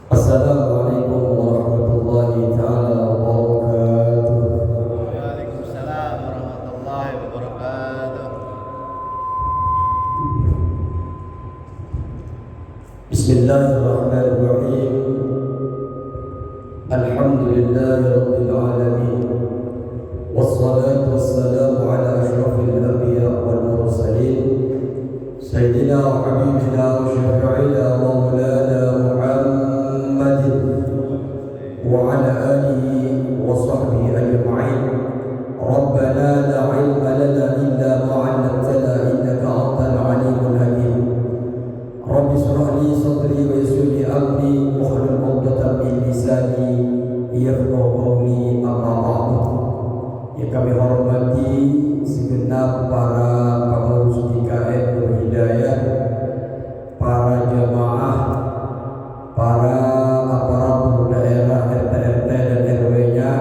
Assalamualaikum warahmatullahi taala wabarakatuh. Waalaikumsalam warahmatullahi wabarakatuh. Bismillahirrahmanirrahim. Alhamdulillahi rabbil alamin. Wassalatu wassalamu ala asyrafil anbiya wal mursalin. Sayyidina wa habibina wa syafi'ina wa maulana Muhammadin wa ala alihi wa sahbihi ajma'in. Rabbana la ilma lana illa ma 'allamtana innaka antal alimul hakim. Rabbi shrah li sadri wa yassir li amri wahlul 'uqdatam min lisani yafqahu qawli, amma ba'du. Yang kami hormati segenap para pengurus GKM Nur Hidayah, para jamaah, para aparatur daerah RT dan RW-nya,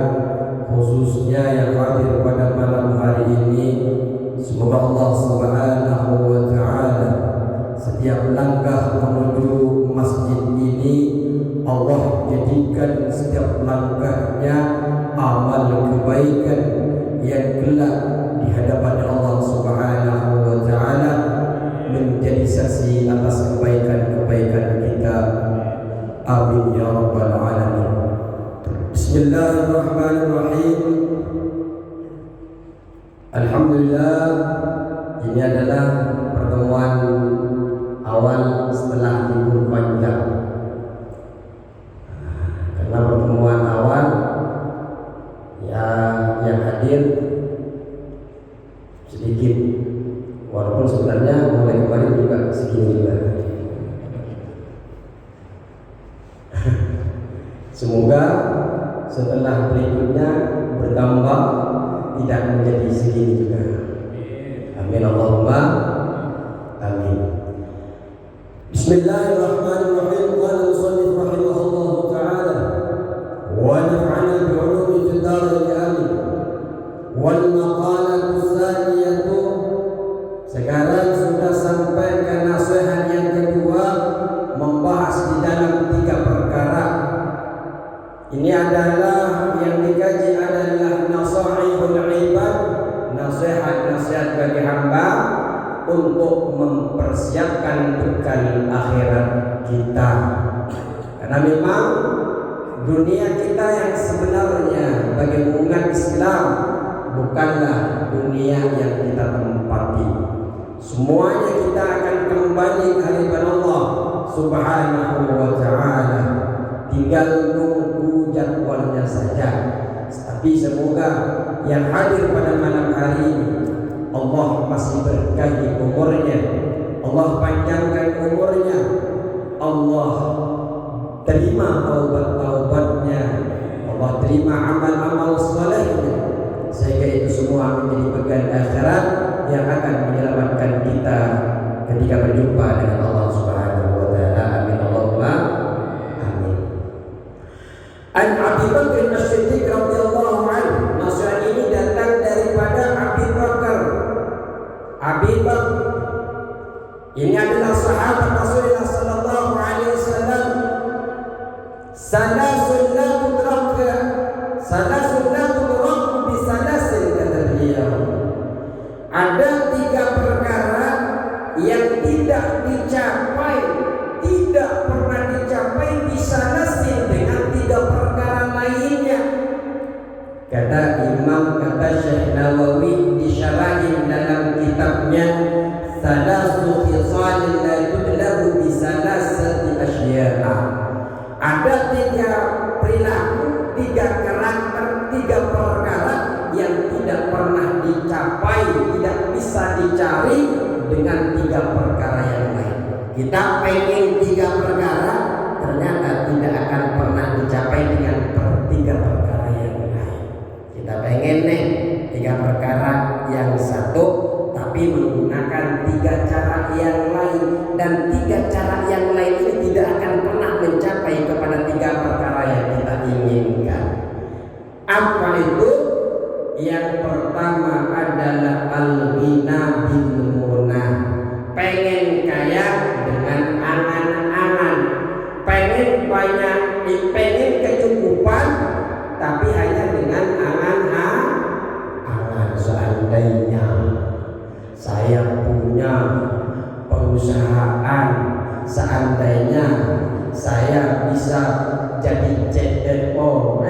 khususnya yang hadir pada malam hari ini. Semoga Allah Subhanahu wa taala setiap langkah menuju masjid ini Allah jadikan setiap langkahnya amal kebaikan yang kelak di hadapan Allah Subhanahu wa taala menjadi saksi atas kebaikan-kebaikan kita. Amin ya rabbal alamin. Bismillahirrahmanirrahim. Alhamdulillah, ini adalah pertemuan awal setelah libur panjang. Karena pertemuan awal ya yang hadir sedikit, walaupun sebenarnya mulai kemarin juga segini juga. Semoga setelah berikutnya bertambah, tidak menjadi segini juga. Amin Allahumma amin. Bismillahirrahmanirrahim. Qala al-musannif rahimahullahu ta'ala wa naf'ana bi'ulumi fid darain amin. Wal maqalatu tsaniyatu. Sekarang sudah sampai ke nasihat yang kedua, membahas di dalam 3 perkara. Ini adalah yang dikaji adalah nasaihul ibad, nasihat-nasihat bagi hamba untuk mempersiapkan bekal akhirat kita. Karena memang dunia kita yang sebenarnya bagi umat Islam bukanlah dunia yang kita tempati. Semuanya kita akan kembali ke hadapan Allah Subhanahu wa taala. Tinggal nunggu jadwalnya saja. Tapi semoga yang hadir pada malam hari ini Allah masih berkahi umurnya, Allah panjangkan umurnya, Allah terima taubat-taubatnya, Allah terima amal-amal salehnya, sehingga itu semua menjadi bekal akhirat yang akan menyelamatkan kita ketika berjumpa dengan Allah Subhanahu wa taala. Amin Allahumma amin. An Abi Bakr As-Siddiq radhiyallahu anhu. Nasihat ini datang daripada Abi Bakar. Abi Bakr ini adalah sahabat Rasulullah sallallahu alaihi wasallam. Salasun la tudrak bi salasin, kata beliau. Ada 3 perkara yang tidak dicapai, tidak pernah dicapai di salasin dengan 3 perkara lainnya. Kata Syekh Nawawi disyarahin dalam kitabnya Salasu khisalin la tudlabu bi salasati asya'a. Ada 3 perilaku, 3 karakter, 3 perkara yang tidak pernah dicapai, tidak bisa dicari dengan 3 perkara yang lain. Kita pengen 3 perkara, ternyata tidak akan pernah dicapai dengan 3 perkara yang lain. Kita pengen nih 3 perkara yang satu, tapi menggunakan 3 cara yang lain, dan 3 cara yang lain ini tidak akan pernah mencapai kepada 3 perkara yang kita inginkan. Apa itu? Yang pertama adalah al-ghina bil munah. Pengen kaya dengan angan-angan, pengen banyak perusahaan. Seandainya saya bisa jadi CEO,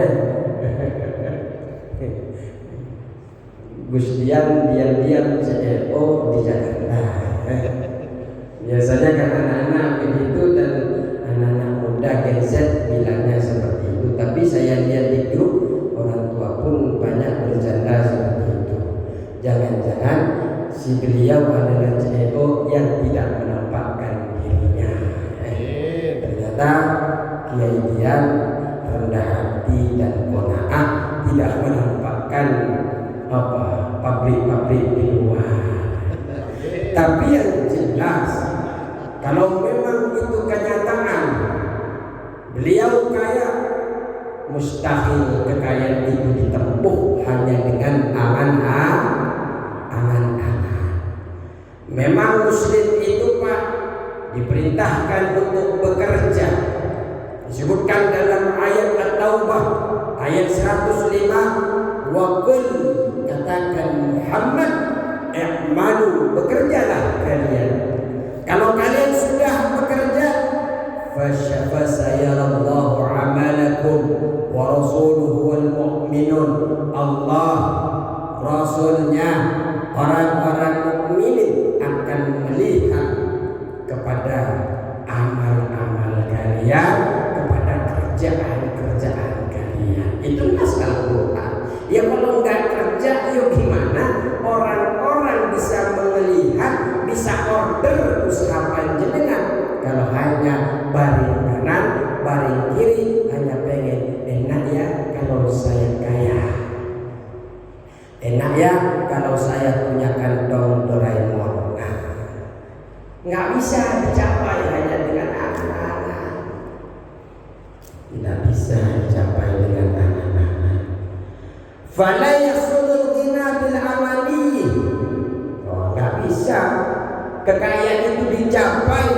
Gustian diam-diam CEO di Jakarta. Biasanya kan anak-anak begitu dan anak-anak muda Gen Z bilangnya seperti itu. Tapi saya lihat di grup orang tua pun banyak bercanda seperti itu. Jangan-jangan si beliau adalah CEO yang tidak menampakkan dirinya. Ternyata Kiai Dian rendah hati dan qanaah, tidak menampakkan pabrik-pabrik di luar. Tapi yang jelas, kalau memang itu kenyataan, beliau kaya, mustahil kekayaan itu ditempuh hanya dengan angan-angan. Memang muslim itu Pak diperintahkan untuk bekerja. Disebutkan dalam ayat At-Taubah ayat 105, wa qul, katakan Muhammad, i'malu, bekerjalah kalian. Kalau kalian sudah bekerja, fasayarallahu amalakum wa rasuluhu wal mu'minun. Allah, Rasulnya, orang-orang mukminin akan melihat kepada amal-amal kalian, kepada kerjaan-kerjaan kalian. Itu nas Al-Quran. Ya kalau nggak kerja, yuk gimana orang-orang bisa melihat, bisa order usaha panjenengan? Kalau hanya baring kanan, baring kiri, hanya pengen enak ya kalau saya kaya, enak ya kalau saya punya kantong Doraemon. Nah, nggak bisa dicapai hanya dengan angan-angan. Tidak bisa dicapai dengan angan-angan. Fala yasulul ghina bil amali. Oh, nggak bisa kekayaan itu dicapai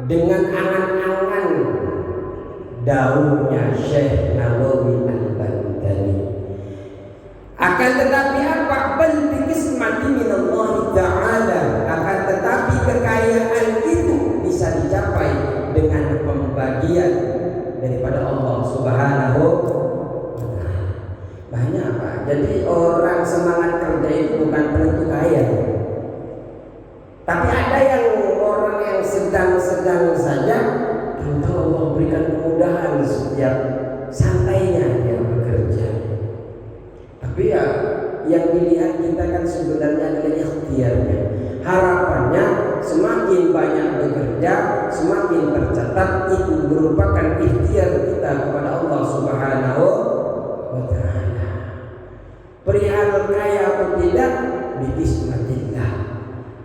dengan angan-angan. Daunnya Syekh Nawawi Al-Bantani. Akan tetapi apa? Bal bi qismati minallahi ta'ala. Akan tetapi kekayaan itu bisa dicapai dengan pembagian daripada Allah Subhanahu wa ta'ala. Banyak Pak. Jadi orang semangat kerja itu bukan penentu kaya. Tapi ada yang orang yang sedang-sedang saja, tentu Allah berikan kemudahan setiap santainya dia bekerja. Tapi ya yang dilihat kita kan sebenarnya adalah ikhtiarnya. Harapannya semakin banyak bekerja, semakin tercatat, itu merupakan ikhtiar kita kepada Allah Subhanahu wa ta'ala. Perihal kaya atau tidak, biqismatillah,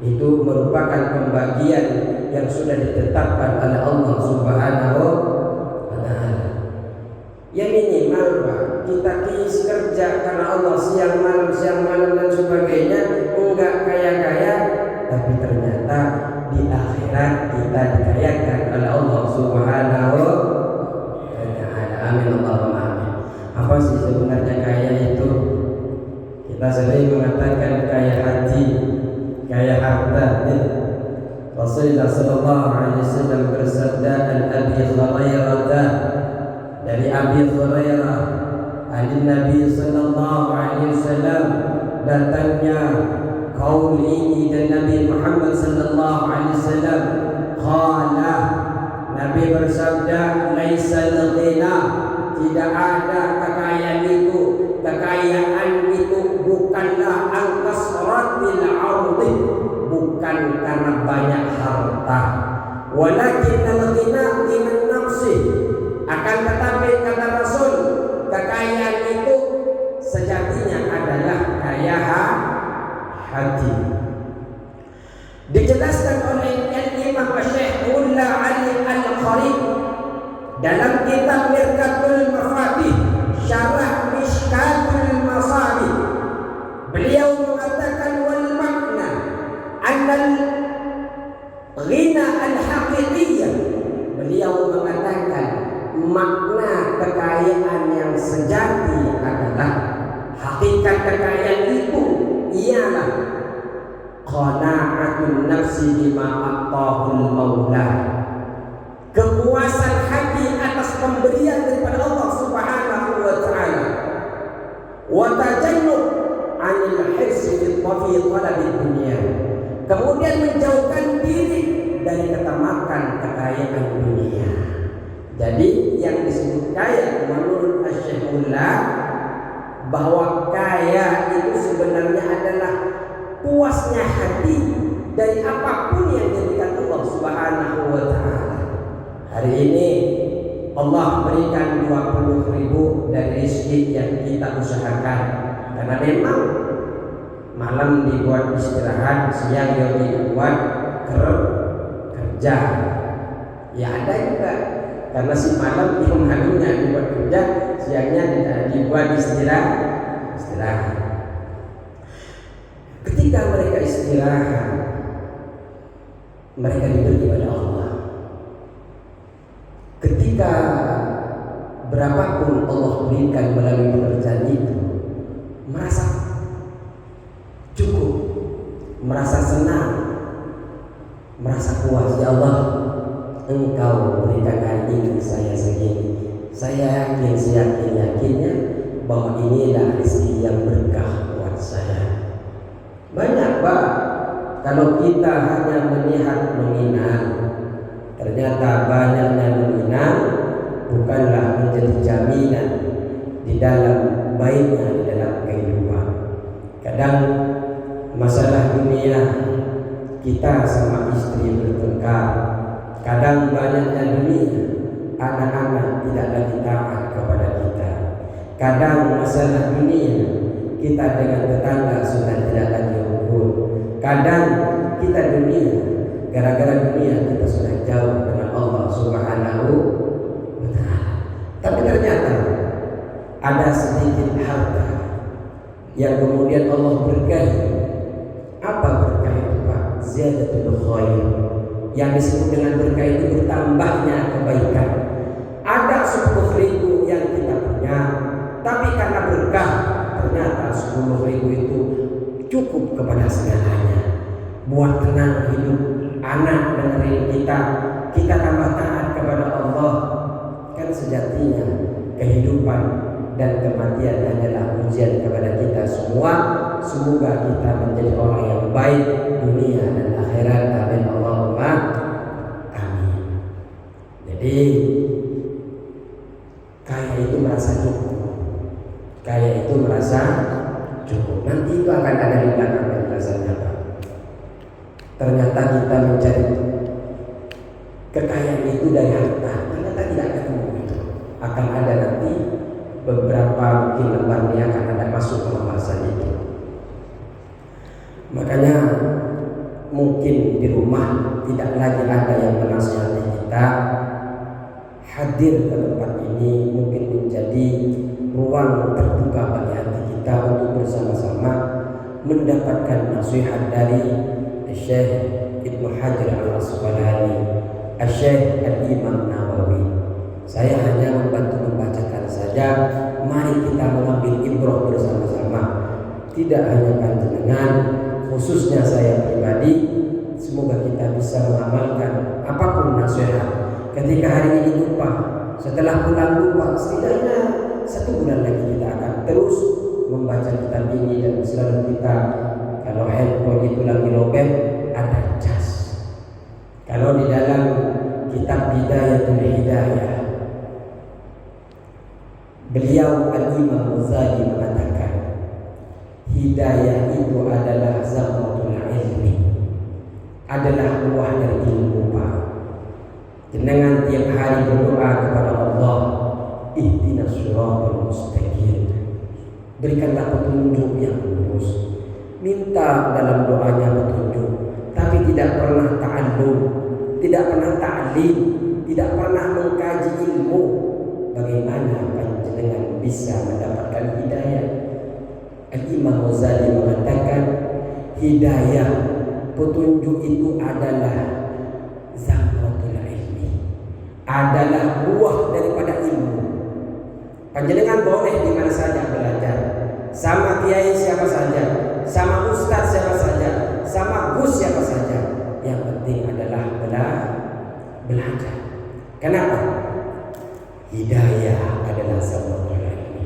itu merupakan pembagian yang sudah ditetapkan oleh Allah Subhanahu wa ta'ala. Ya minimal Pak, kita kis kerja karena Allah siang malam dan sebagainya, enggak kaya-kaya, tapi ternyata di akhirat kita dikayakan oleh Allah Subhanahu wa ta'ala. Amin Allahumma amin. Apa sih sebenarnya kaya itu? Kita sering mengatakan kaya hati, kaya harta. Rasulullah sallallahu alaihi wasallam bersabda, an Abi Hurairah, dari Abi Hurairah, dari Nabi sallallahu alaihi wasallam, datangnya kaul ini dan Nabi Muhammad sallallahu alaihi wasallam, qala, Nabi bersabda, laisal ghina, tidak ada kekayaan itu bukanlah al-kasratil ardi, bukan karena banyak harta, walakin al-ghina min nafsi, akan tetapi kata Rasul, kekayaan itu sejatinya adalah kaya hati. Dijelaskan oleh Imam Syekh Mullah Ali Al-Qarib dalam kitab Mirqatul Mafatih, Syarah Mishkatul Masabih. Beliau mengatakan, wal makna annal ghina al-haqiqiyyah. Beliau mengatakan makna kekayaan yang sejati adalah, hakikat kekayaan itu ialah qana'atun nafsi bima a'tahul maula, kepuasan hati atas pemberian daripada Allah Subhanahu wa taala, wa tajannub 'anil hirsi fi talabil dunya, kemudian menjauhkan diri dari ketamakan kekayaan dunia. Jadi yang disebut kaya menurut Asy-Syekhullah, bahwa kaya itu sebenarnya adalah puasnya hati dari apapun yang diberikan Allah Subhanahu wa taala. Hari ini Allah berikan 20.000 dari rezeki yang kita usahakan, karena memang malam dibuat istirahat, siang juga dibuat kerja. Ya ada juga, karena si malam yang malamnya dibuat kerja, siangnya dibuat istirahat. Ketika mereka istirahat, mereka diberi oleh Allah. Ketika berapapun Allah berikan melalui pekerjaan itu, merasa cukup, merasa senang, merasa puas. Ya Allah, Engkau berikan hari ini saya segini. Saya yakinnya bahwa inilah rezeki yang berkah buat saya. Banyak Pak, kalau kita hanya melihat nominal, ternyata banyaknya nominal bukanlah menjadi jaminan di dalam baiknya di dalam kehidupan. Kadang masalah dunia kita sama istri bertengkar, kadang banyaknya dunia anak-anak tidak lagi taat kepada kita, kadang masalah dunia kita dengan tetangga sudah tidak lagi rukun, kadang kita dunia gara-gara dunia kita sudah jauh dengan Allah Subhanahu wa taala. Tapi ternyata ada sedikit harta yang kemudian Allah berkahi. Apa berkah itu Pak? Ziyadatul khair. Yang disebut dengan berkah itu bertambahnya kebaikan. Ada 10.000 yang kita punya, tapi karena berkah ternyata 10.000 itu cukup kepada segalanya. Buat tenang hidup, anak dengerin kita tambah taat kepada Allah. Kan sejatinya kehidupan dan kematian hanyalah ujian kepada kita semua. Semoga kita menjadi orang yang baik dunia dan akhirat. Amin Allahumma amin. Jadi kaya itu merasa cukup. Kaya itu merasa cukup. Nanti itu akan ada di belakang penjelasannya Pak. Ternyata kita mencari kekayaan itu dari harta, ternyata tidak ketemu itu. Akan ada nanti beberapa mungkin lembarnya akan ada masuk pembahasan itu. Makanya mungkin di rumah tidak lagi ada yang menasihati kita. Hadir ke tempat ini mungkin menjadi ruang terbuka bagi hati kita untuk bersama-sama mendapatkan nasihat dari Syekh Ibnu Hajar Al-Asqalani, Syekh Al-Imam Nawawi. Saya hanya membantu membacakan saja. Mari kita mengambil ibrah bersama-sama. Tidak hanya panjenengan, khususnya saya pribadi. Semoga kita bisa mengamalkan apapun nasihat. Ketika hari ini lupa, setelah pulang lupa, setidaknya 1 bulan lagi kita akan terus membaca kitab ini. Dan selalu kita, kalau handphone itu lagi lobet, ada cas. Kalau di dalam kitab Bidayatul Hidayah, beliau Al-Imam Ghazali mengatakan, hidayah itu adalah zamratul ilmi, adalah buah dari ilmu Pak. Jenengan tiap hari berdoa kepada Allah, ihdinas shiratal mustaqim, berikanlah petunjuk yang lurus. Minta dalam doanya petunjuk, tapi tidak pernah ta'allum, tidak pernah ta'lim, tidak pernah mengkaji ilmu. Bagaimana panjenengan bisa mendapatkan hidayah? Al-Imam Ghazali mengatakan, hidayah, petunjuk itu adalah zamratul ilmi, adalah buah daripada ilmu. Panjenengan boleh di mana saja belajar, sama kiai siapa saja, sama ustaz siapa saja, sama gus siapa saja. Yang penting adalah belajar. Kenapa? Hidayah adalah sebuah ini.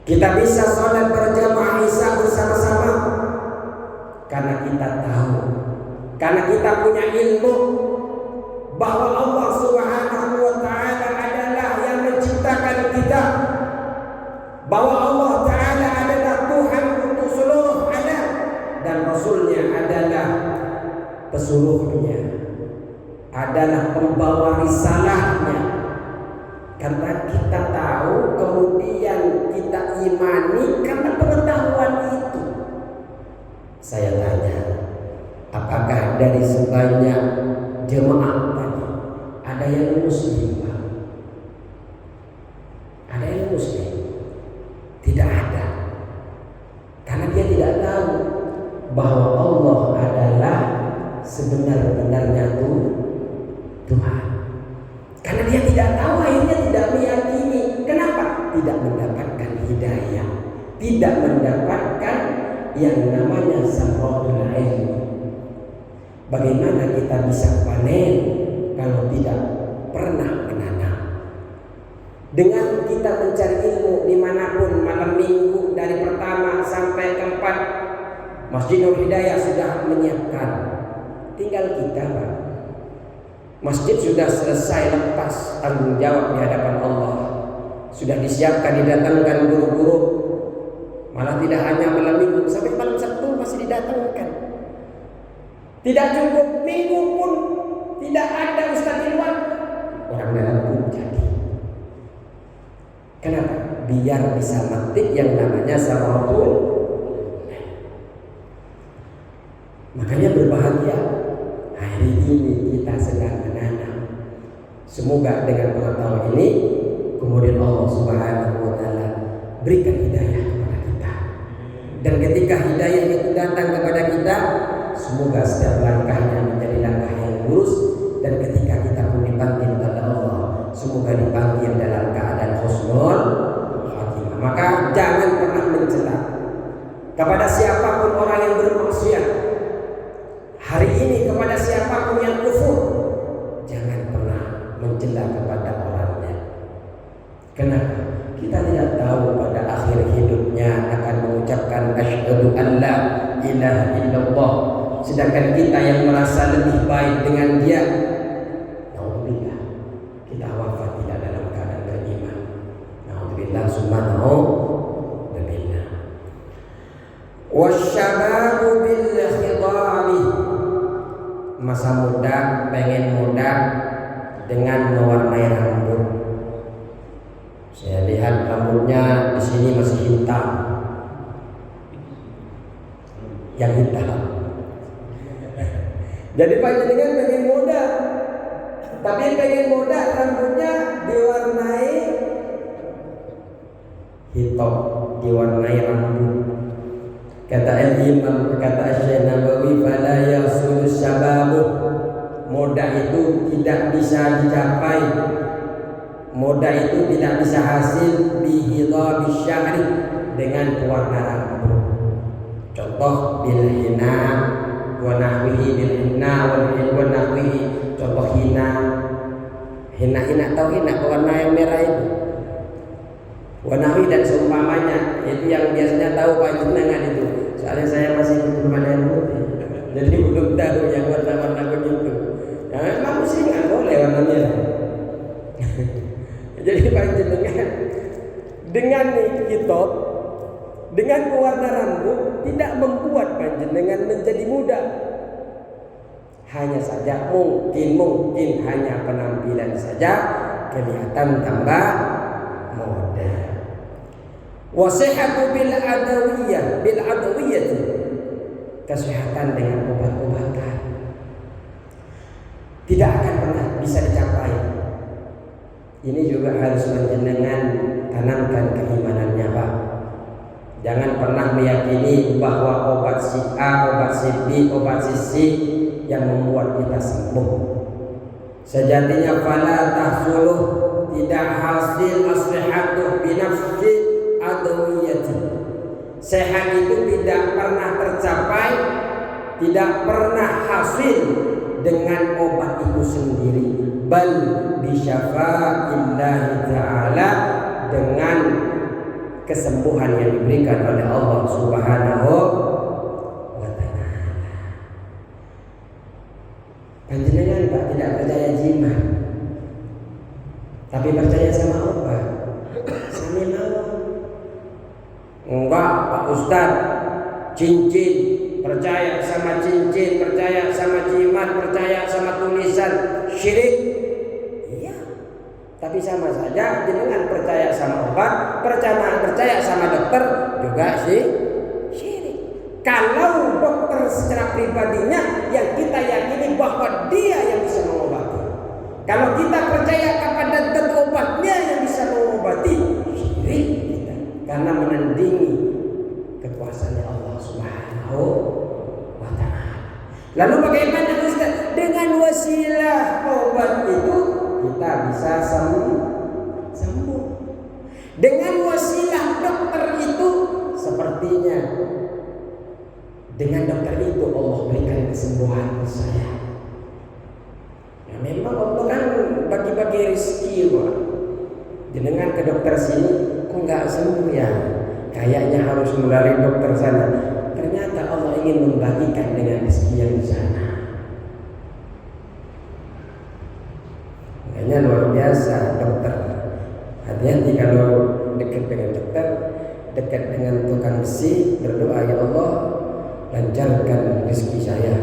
Kita bisa sholat berjamaah Isya bersama-sama karena kita tahu, karena kita punya ilmu bahwa Allah Subhanahu wa Ta'ala adalah yang menciptakan kita, bahwa Allah Ta'ala adalah Tuhan untuk seluruh alam dan Rasulnya adalah pesuruhnya, adalah pembawa risalahnya. Karena kita tahu, kemudian kita imani karena pengetahuan itu. Saya tanya, apakah dari sebanyak jemaah tadi ada yang muslim? Ada yang muslim? Tidak ada. Karena dia tidak tahu bahwa Allah adalah sebenar-benarnya Tuhan. Karena dia tidak tahu, akhirnya tidak meyakini. Kenapa? Tidak mendapatkan hidayah, tidak mendapatkan yang namanya samratul ilmi. Bagaimana kita bisa panen kalau tidak pernah menanam? Dengan kita mencari ilmu dimanapun, malam minggu dari pertama sampai keempat, Masjidul Hidayah sudah menyiapkan. Tinggal kita, Pak. Masjid sudah selesai lepas tanggung jawab di hadapan Allah. Sudah disiapkan, didatangkan guru-guru. Malah tidak hanya malam minggu, sampai malam Sabtu masih didatangkan. Tidak cukup minggu pun tidak ada ustaz di luar, orang dalam pun jadi. Kenapa? Biar bisa metik yang namanya samratul. Makanya berbahagia hari ini kita sedang menanam. Semoga dengan pengetahuan ini kemudian Allah Subhanahu wa Ta'ala berikan hidayah kepada kita. Dan ketika hidayah itu datang kepada kita, semoga setiap langkahnya menjadi langkah yang lurus. Dan ketika kita pun dipanggil oleh Allah, semoga dipanggil dalam keadaan husnul khatimah. Maka jangan pernah mencela kepada siapapun orang yang bermaksiat. Hari ini kepada siapapun yang kufur, jangan pernah mencela kepada orangnya. Kenapa? Kita tidak tahu pada akhir hidupnya akan mengucapkan asyhadu an la ilaha illallah, sedangkan kita yang merasa lebih baik dengan dia, naudzubillah, kita wafat tidak dalam keadaan beriman. Naudzubillah summa naudzubillah. Wasyababu bil khidami, masa muda pengen muda dengan mewarnai rambut. Saya lihat rambutnya di sini masih hitam, yang hitam. Jadi panjenengan pengen muda, tapi pengen muda rambutnya diwarnai hitam, diwarnai rambut. Kata Imam, kata Syekh Nawawi, fala yasulu syababu, muda itu tidak bisa dicapai, muda itu tidak bisa hasil bihidhabi syahri, dengan pewarna rambut. Contoh bil hina wa nahwihi, bil hina wa nahwihi. Contoh hina tahu hina, pewarna yang merah itu. Wanawi dan seumpamanya, itu yang biasanya tahu panjenengan itu. Soalnya saya masih belum ada yang putih, jadi belum tahu yang warna-warna begitu. Ya memang sih nggak boleh warnanya. Jadi panjenengan dengan kitab, dengan pewarna rambut tidak membuat panjenengan menjadi muda. Hanya saja mungkin hanya penampilan saja kelihatan tambah muda. Wasihatu bil adawiyah, kesehatan dengan obat-obatan tidak akan pernah bisa dicapai. Ini juga harus panjenengan tanamkan keimanannya, Pak. Jangan pernah meyakini bahwa obat si A, obat si B, obat si C yang membuat kita sembuh. Sejatinya fala tahsuluh, tidak hasil aslihatu binafsi adawiyati, Sehat itu tidak pernah tercapai, tidak pernah hasil dengan obat itu sendiri. Bal bisyafaillahi ta'ala, dengan kesembuhan yang diberikan oleh Allah Subhanahu wa ta'ala. Panjenengan Pak tidak percaya jimat, tapi percaya sama obat. Sami mawon. Enggak Pak Ustaz, cincin, percaya sama cincin, percaya sama jimat, percaya sama tulisan, syirik. Iya, tapi sama saja dengan percaya sama obat, percaya sama dokter juga sih syirik. Kalau dokter secara pribadinya yang kita yakini bahwa dia yang bisa mengobati, kalau kita percaya kepada zat obatnya yang bisa mengobati, syirik kita karena menandingi kekuasaannya Allah Subhanahu wa ta'ala. Lalu bagaimana Ustaz? Dengan wasilah obat itu kita bisa sembuh. Dengan wasilah dokter itu sepertinya dengan dokter itu Allah berikan kesembuhan ke saya. Ya memang Allah kan bagi-bagi rezeki, Pak. Jenengan ke dokter sini kok nggak sembuh ya? Kayaknya harus melalui dokter sana. Ternyata Allah ingin membagikan dengan rezeki yang di sana. Makanya luar biasa dokter. Hati-hati kalau dekat dengan dokter, dekat dengan tukang besi, berdoa, ya Allah lancarkan rezeki saya.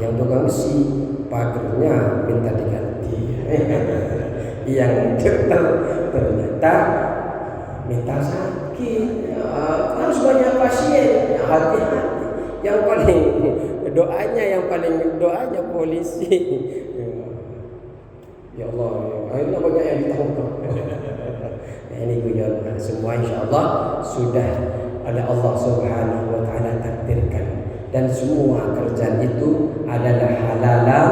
Yang tukang besi pagernya minta diganti. Yang dokter ternyata minta sakit. Harus banyak pasien. Hati-hati. Yang paling doanya polisi. Ya Allah, akhirnya banyak yang ditangkap. Ini guyon semua insyaallah sudah oleh Allah Subhanahu wa ta'ala takdirkan, dan semua kerjaan itu adalah halal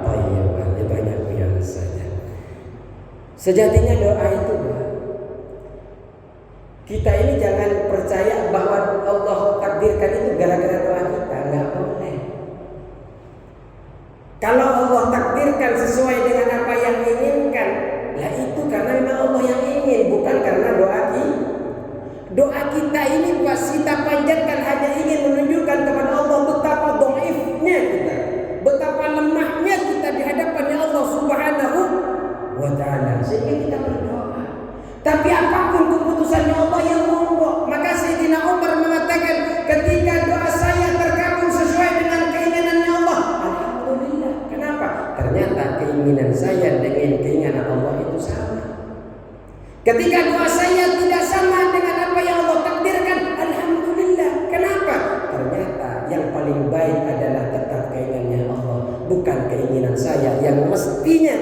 thayyiban. Itu hanya guyon saja. Sejatinya doa itu, kita ini jangan percaya bahwa Allah takdirkan itu gara-gara doa kita, enggak boleh. Kalau Allah takdirkan sesuai dengan apa yang diinginkan, ya itu karena memang Allah yang ingin, bukan karena doa kita. Doa kita ini pas kita panjatkan hanya ingin menunjukkan kepada Allah betapa dhaifnya kita, betapa lemahnya kita di hadapan Allah Subhanahu wa ta'ala, sehingga kita berdoa. Tapi apapun keputusannya Allah yang monggo. Maka Sayyidina Umar mengatakan, ketika doa saya terkabul sesuai dengan keinginannya Allah, alhamdulillah. Kenapa? Ternyata keinginan saya dengan keinginan Allah itu sama. Ketika doa saya tidak sama dengan apa yang Allah takdirkan, alhamdulillah. Kenapa? Ternyata yang paling baik adalah tetap keinginannya Allah, bukan keinginan saya yang mestinya